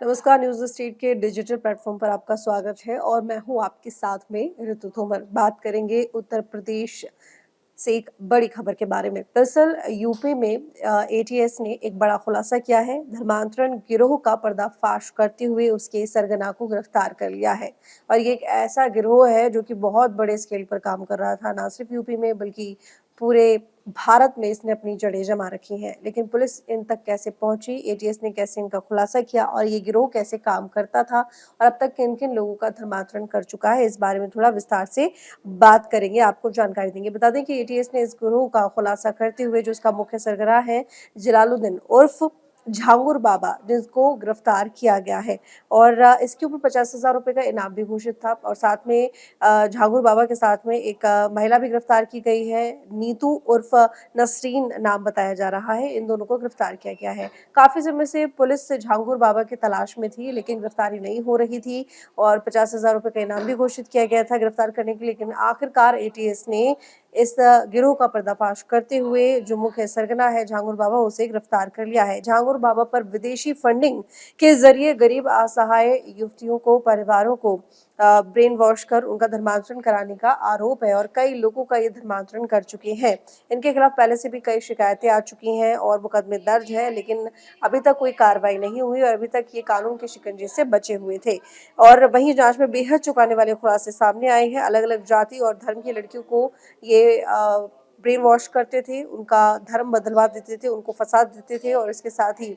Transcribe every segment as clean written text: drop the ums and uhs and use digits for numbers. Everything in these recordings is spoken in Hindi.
नमस्कार, न्यूज़ स्ट्रीट के डिजिटल प्लेटफ़ॉर्म पर आपका स्वागत है और मैं हूँ आपके साथ में ऋतु तोमर। बात करेंगे उत्तर प्रदेश से एक बड़ी खबर के बारे में। दरअसल यूपी में एटीएस ने एक बड़ा खुलासा किया है। धर्मांतरण गिरोह का पर्दाफाश करते हुए उसके सरगना को गिरफ्तार कर लिया है और ये एक ऐसा गिरोह है जो कि बहुत बड़े स्केल पर काम कर रहा था, ना सिर्फ यूपी में बल्कि पूरे भारत में इसने अपनी जड़ें जमा रखी हैं। लेकिन पुलिस इन तक कैसे पहुंची, एटीएस ने कैसे इनका खुलासा किया और ये गिरोह कैसे काम करता था और अब तक किन-किन लोगों का धर्मांतरण कर चुका है, इस बारे में थोड़ा विस्तार से बात करेंगे, आपको जानकारी देंगे। बता दें कि एटीएस ने इस गिरोह का खुलासा करते हुए जो इसका मुख्य सरगना है जलालुद्दीन उर्फ झांगुर बाबा, जिसको गिरफ्तार किया गया है और इसके ऊपर 50,000 रुपए का इनाम भी घोषित था और साथ में झांगुर बाबा के साथ में एक महिला भी गिरफ्तार की गई है। नीतू उर्फ नसरीन नाम बताया जा रहा है। इन दोनों को गिरफ्तार किया गया है। काफ़ी समय से पुलिस झांगुर बाबा की तलाश में थी, लेकिन गिरफ्तारी नहीं हो रही थी और 50,000 रुपए का इनाम भी घोषित किया गया था गिरफ्तार करने के लिए। लेकिन आखिरकार एटीएस ने इस गिरोह का पर्दाफाश करते हुए जो मुख्य सरगना है झांगुर बाबा, उसे गिरफ्तार कर लिया है। झांगुर बाबा पर विदेशी फंडिंग के जरिए गरीब असहाय युवतियों को, परिवारों को ब्रेन वॉश कर उनका धर्मांतरण कराने का आरोप है और कई लोगों का ये धर्मांतरण कर चुके हैं। इनके खिलाफ पहले से भी कई शिकायतें आ चुकी हैं और मुकदमे दर्ज है, लेकिन अभी तक कोई कार्रवाई नहीं हुई और अभी तक ये कानून के शिकंजे से बचे हुए थे। और वहीं जांच में बेहद चौंकाने वाले खुलासे सामने आए हैं। अलग-अलग जाति और धर्म की लड़कियों को ये ब्रेन वॉश करते थे, उनका धर्म बदलवा देते थे, उनको फंसा देते थे और इसके साथ ही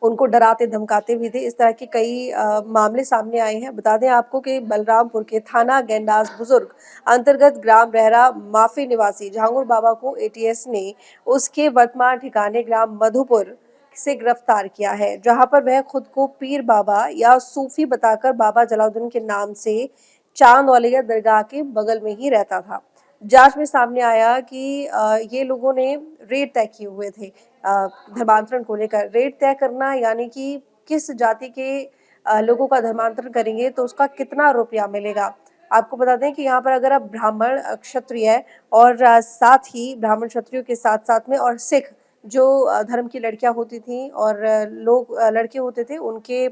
उनको डराते धमकाते भी थे। इस तरह के कई मामले सामने आए हैं। बता दें आपको कि बलरामपुर के थाना गेंडास बुजुर्ग अंतर्गत ग्राम रहरा माफी निवासी झांगुर बाबा को एटीएस ने उसके वर्तमान ठिकाने ग्राम मधुपुर से गिरफ्तार किया है, जहां पर वह खुद को पीर बाबा या सूफी बताकर बाबा जलाउद्दीन के नाम से चांद औलिया दरगाह के बगल में ही रहता था। जांच में सामने आया कि ये लोगों ने रेट तय किए हुए थे धर्मांतरण को लेकर। रेट तय करना यानी कि किस जाति के लोगों का धर्मांतरण करेंगे तो उसका कितना रुपया मिलेगा। आपको बता दें कि यहाँ पर अगर आप ब्राह्मण, क्षत्रिय और साथ ही ब्राह्मण क्षत्रियों के साथ-साथ में और सिख जो धर्म की लड़कियाँ होती थीं और लोग लड़के होते थे, उनके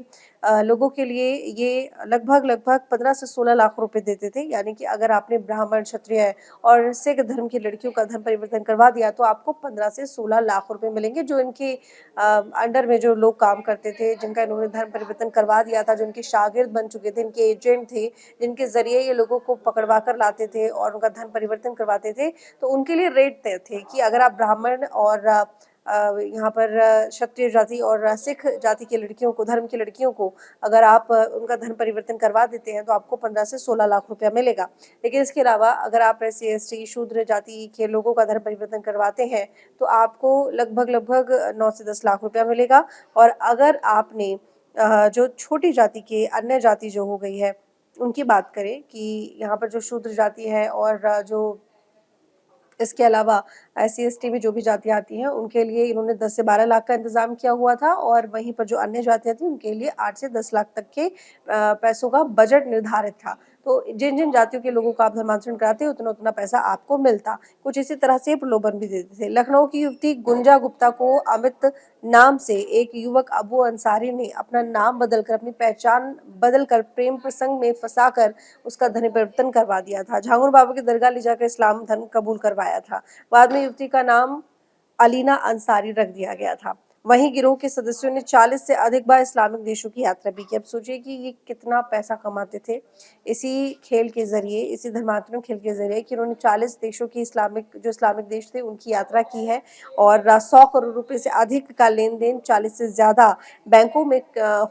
लोगों के लिए ये लगभग-लगभग 15 से 16 लाख रुपए देते थे। यानी कि अगर आपने ब्राह्मण, क्षत्रिय और सिख धर्म की लड़कियों का धर्म परिवर्तन करवा दिया तो आपको 15 से 16 लाख रुपए मिलेंगे। जो इनके अंडर में जो लोग काम करते थे, जिनका इन्होंने धर्म परिवर्तन करवा दिया था, जो इनके शागिर्द बन चुके थे, इनके एजेंट थे, जिनके ज़रिए ये लोगों को पकड़वा कर लाते थे और उनका धर्म परिवर्तन करवाते थे, तो उनके लिए रेट तय थे कि अगर आप ब्राह्मण और यहाँ पर क्षत्रिय जाति और सिख जाति की लड़कियों को, धर्म की लड़कियों को अगर आप उनका धर्म परिवर्तन करवा देते हैं तो आपको 15 से 16 लाख रुपया मिलेगा। लेकिन इसके अलावा अगर आप एससी, एसटी, शूद्र जाति के लोगों का धर्म परिवर्तन करवाते हैं तो आपको लगभग 9 से 10 लाख रुपया मिलेगा और अगर आपने जो छोटी जाति के अन्य जाति जो हो गई है, उनकी बात करें कि यहाँ पर जो शूद्र जाति है और जो इसके अलावा एससी-एसटी में जो भी जातियाँ आती हैं, उनके लिए इन्होंने 10 से 12 लाख का इंतज़ाम किया हुआ था और वहीं पर जो अन्य जातियाँ थीं, उनके लिए 8 से 10 लाख तक के पैसों का बजट निर्धारित था। तो जिन-जिन जातियों के लोगों का आप धर्मांतरण कराते, उतना-उतना पैसा आपको मिलता। कुछ इसी तरह से प्रलोभन भी देते थे। लखनऊ की युवती गुंजा गुप्ता को अमित नाम से एक युवक अबू अंसारी ने अपना नाम बदलकर, अपनी पहचान बदलकर प्रेम प्रसंग में फँसाकर उसका धर्म परिवर्तन करवा दिया था। झांगुर बाबा की दरगाह ले जाकर इस्लाम धर्म कबूल करवाया था। बाद में युवती का नाम अलीना अंसारी रख दिया गया था। वहीं गिरोह के सदस्यों ने 40 से अधिक बार इस्लामिक देशों की यात्रा भी की। अब सोचिए कि ये कितना पैसा कमाते थे इसी खेल के ज़रिए, इसी धर्मांतरण खेल के ज़रिए कि उन्होंने 40 देशों की इस्लामिक देश थे, उनकी यात्रा की है और 100 करोड़ रुपए से अधिक का लेन-देन 40 से ज़्यादा बैंकों में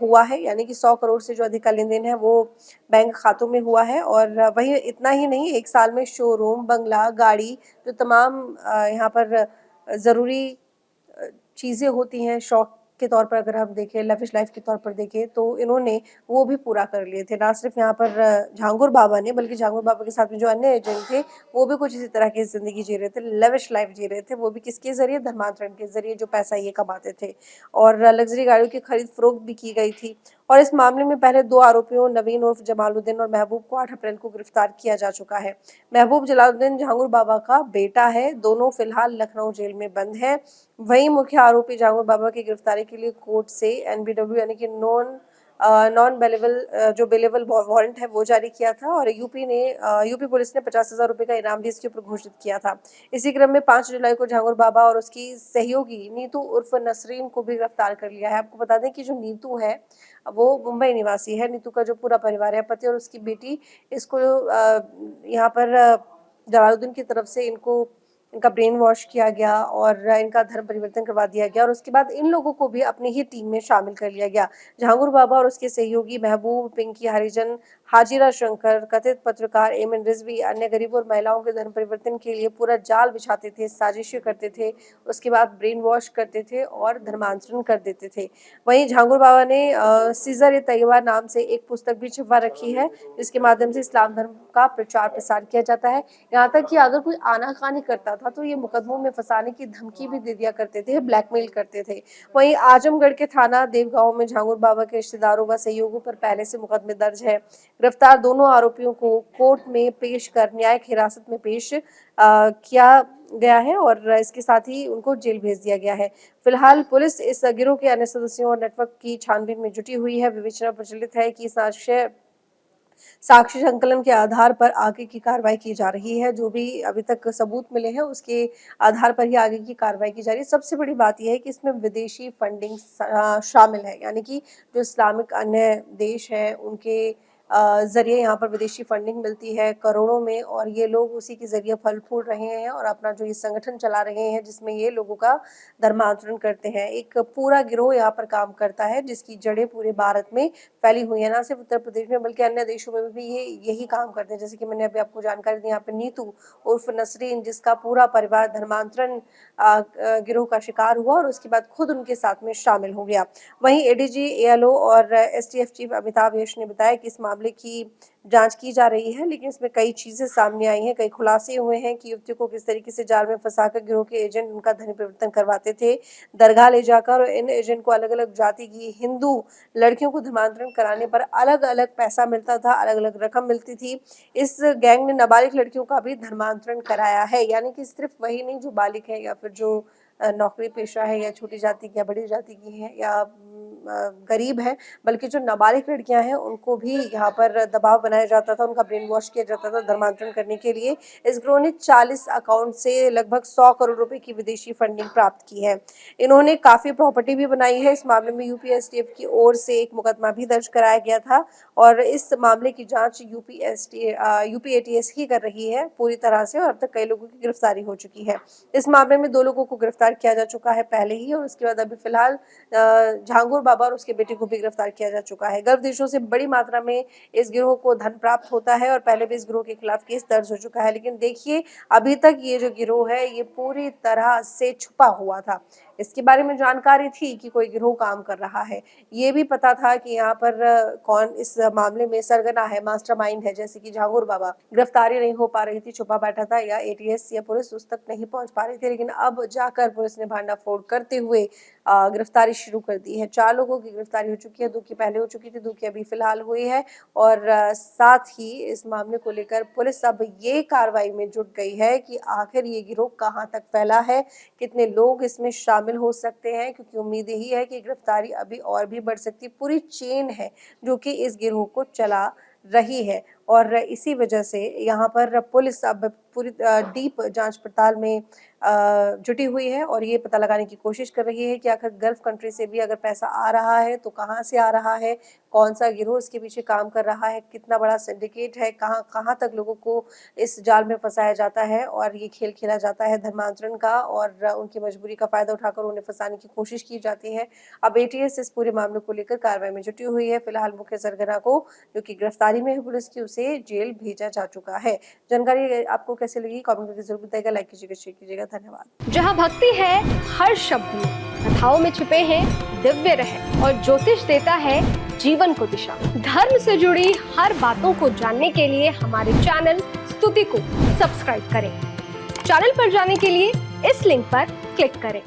हुआ है। यानी कि 100 करोड़ से जो अधिक का लेन-देन है, वो बैंक खातों में हुआ है और वहीं इतना ही नहीं, 1 साल में शोरूम, बंगला, गाड़ी, जो तमाम यहाँ पर ज़रूरी चीज़ें होती हैं शौक के तौर पर, अगर हम देखें लविश लाइफ के तौर पर देखें तो इन्होंने वो भी पूरा कर लिए थे। ना सिर्फ यहाँ पर झांगुर बाबा ने, बल्कि झांगुर बाबा के साथ में जो अन्य एजेंट थे वो भी कुछ इसी तरह की ज़िंदगी जी रहे थे, लविश लाइफ जी रहे थे। वो भी किसके ज़रिए? धर्मांतरण के ज़रिए जो पैसा ये कमाते थे और लग्ज़री गाड़ियों की खरीद-फ़रोख्त भी की गई थी और इस मामले में पहले 2 आरोपियों नवीन उर्फ जमालुद्दीन और महबूब को 8 अप्रैल को गिरफ्तार किया जा चुका है। महबूब जलालुद्दीन जहांगीर बाबा का बेटा है। दोनों फिलहाल लखनऊ जेल में बंद हैं। वहीं मुख्य आरोपी जहांगीर बाबा की गिरफ्तारी के लिए कोर्ट से एनबीडब्ल्यू यानी कि नॉन बेलेबल जो बेलेबल वारंट है वो जारी किया था और यूपी पुलिस ने 50,000 रुपए का इनाम भी इसके ऊपर घोषित किया था। इसी क्रम में 5 जुलाई को जहांगीर बाबा और उसकी सहयोगी नीतू उर्फ नसरीन को भी गिरफ्तार कर लिया है। आपको बता दें कि जो नीतू है वो मुंबई निवासी है। नीतू का जो पूरा परिवार है, पति और उसकी बेटी, इसको यहाँ पर जलालुद्दीन की तरफ से इनका ब्रेन वॉश किया गया और इनका धर्म परिवर्तन करवा दिया गया और उसके बाद इन लोगों को भी अपनी ही टीम में शामिल कर लिया गया। जहांगीर बाबा और उसके सहयोगी महबूब, पिंकी हरिजन, हाजिरा शंकर, कथित पत्रकार एमएन रिजवी अन्य गरीबों और महिलाओं के धर्म परिवर्तन के लिए पूरा जाल बिछाते थे, साजिशें करते थे, उसके बाद ब्रेन वॉश करते थे और धर्मांतरण कर देते थे। वहीं जहांगीर बाबा ने सीजर ए तैयबा नाम से एक पुस्तक भी छपवा रखी है, जिसके माध्यम से इस्लाम धर्म का प्रचार प्रसार किया जाता है। यहाँ तक कि अगर कोई आनाकानी करता था तो ये मुकदमों में फंसाने की धमकी भी दे दिया करते थे, ब्लैकमेल करते थे। वहीं आजमगढ़ के थाना देवगांव में जहांगीर बाबा के रिश्तेदारों व सहयोगियों पर पहले से मुकदमे दर्ज है। गिरफ्तार दोनों आरोपियों को कोर्ट में पेश कर न्यायिक हिरासत में पेश किया गया है और इसके साथ ही उनको जेल भेज दिया गया है। फिलहाल पुलिस इस गिरोह के अन्य सदस्यों और नेटवर्क की छानबीन में जुटी हुई है। विवेचना प्रचलित है कि साक्ष्य संकलन के आधार पर आगे की कार्रवाई की जा रही है। जो भी अभी तक सबूत मिले हैं उसके आधार पर ही आगे की कार्रवाई की जा रही है। सबसे बड़ी बात यह है कि इसमें विदेशी फंडिंग शामिल है, यानी कि जो इस्लामिक अन्य देश है उनके जरिए यहाँ पर विदेशी फंडिंग मिलती है करोड़ों में और ये लोग उसी के जरिए फल फूल रहे हैं और अपना जो ये संगठन चला रहे हैं जिसमें ये लोगों का धर्मांतरण करते हैं। एक पूरा गिरोह यहाँ पर काम करता है जिसकी जड़ें पूरे भारत में फैली हुई है, ना सिर्फ उत्तर प्रदेश में बल्कि अन्य देशों में भी ये यही काम करते हैं। जैसे कि मैंने अभी आपको जानकारी दी, यहाँ पे नीतू उर्फ नसरीन जिसका पूरा परिवार धर्मांतरण गिरोह का शिकार हुआ और उसके बाद खुद उनके साथ में शामिल हो गया। वहीं एडीजी, एएलओ और एसटीएफ चीफ अमिताभ यश ने बताया कि इस मामले की जांच की जा रही है, लेकिन इसमें कई चीजें सामने आई हैं, कई खुलासे हुए हैं कि युवती को किस तरीके से जाल में फंसाकर गिरोह के एजेंट उनका धन परिवर्तन करवाते थे, दरगाह ले जाकर, और इन एजेंट को अलग अलग जाति की हिंदू लड़कियों को धर्मांतरण कराने पर अलग अलग पैसा मिलता था, अलग अलग रकम मिलती थी। इस गैंग ने नाबालिग लड़कियों का भी धर्मांतरण कराया है, यानी कि सिर्फ वही नहीं जो बालिग है या फिर जो नौकरी पेशा है या छोटी जाति की या बड़ी जाति की है या गरीब है, बल्कि जो नाबालिग लड़कियां हैं उनको भी यहाँ पर दबाव बनाया जाता था, उनका ब्रेन वॉश किया जाता था धर्मांतरण करने के लिए। इस गिरोह ने 40 अकाउंट से लगभग 100 करोड़ रुपए की विदेशी फंडिंग प्राप्त की है। इन्होंने काफी प्रॉपर्टी भी बनाई है। इस मामले में यूपी एसटीएफ की ओर से एक मुकदमा भी दर्ज कराया गया था और इस मामले की जांच यूपी एटीएस ही कर रही है पूरी तरह से और अब तक कई लोगों की गिरफ्तारी हो चुकी है। इस मामले में 2 लोगों को गिरफ्तार किया जा चुका है पहले ही और उसके बाद अभी फिलहाल जहांगीर बाबा और उसके बेटे को भी गिरफ्तार किया जा चुका है। गल्फ देशों से बड़ी मात्रा में इस गिरोह को धन प्राप्त होता है और पहले भी इस गिरोह के खिलाफ केस दर्ज हो चुका है, लेकिन देखिए अभी तक ये जो गिरोह है ये पूरी तरह से छुपा हुआ था। इसके बारे में जानकारी थी कि कोई गिरोह काम कर रहा है, ये भी पता था कि यहाँ पर कौन इस मामले में सरगना है, मास्टरमाइंड है, जैसे कि जहांगीर बाबा। गिरफ्तारी नहीं हो पा रही थी, छुपा बैठा था या एटीएस या पुलिस उस तक नहीं पहुंच पा रही थी, लेकिन अब जाकर पुलिस ने भांडाफोड़ करते हुए गिरफ्तारी शुरू कर दी है। 4 लोगों की गिरफ्तारी हो चुकी है, 2 की पहले हो चुकी थी, 2 की अभी फिलहाल हुई है और साथ ही इस मामले को लेकर पुलिस अब ये कार्रवाई में जुट गई है कि आखिर ये गिरोह कहां तक फैला है, कितने लोग इसमें शामिल हो सकते हैं, क्योंकि उम्मीद यही है कि गिरफ्तारी अभी और भी बढ़ सकती है। पूरी चेन है जो कि इस गिरोह को चला रही है और इसी वजह से यहाँ पर पुलिस अब पूरी डीप जांच पड़ताल में जुटी हुई है और ये पता लगाने की कोशिश कर रही है कि आखिर गल्फ कंट्री से भी अगर पैसा आ रहा है तो कहाँ से आ रहा है, कौन सा गिरोह इसके पीछे काम कर रहा है, कितना बड़ा सिंडिकेट है, कहाँ कहाँ तक लोगों को इस जाल में फंसाया जाता है और ये खेल खेला जाता है धर्मांतरण का और उनकी मजबूरी का फायदा उठाकर उन्हें फंसाने की कोशिश की जाती है। अब एटीएस इस पूरे मामले को लेकर कार्रवाई में जुटी हुई है। फिलहाल मुख्य सरगना को जो कि गिरफ्तारी में है पुलिस की, उसे जेल भेजा जा चुका है। जानकारी आपको कैसे लगी कमेंट करके जरूर बताइएगा, लाइक कीजिएगा, शेयर कीजिएगा। धन्यवाद। जहाँ भक्ति है हर शब्द में, कथाओं में छिपे हैं दिव्य रहस्य और ज्योतिष देता है जीवन को दिशा। धर्म से जुड़ी हर बातों को जानने के लिए हमारे चैनल स्तुति को सब्सक्राइब करें। चैनल पर जाने के लिए इस लिंक पर क्लिक करें।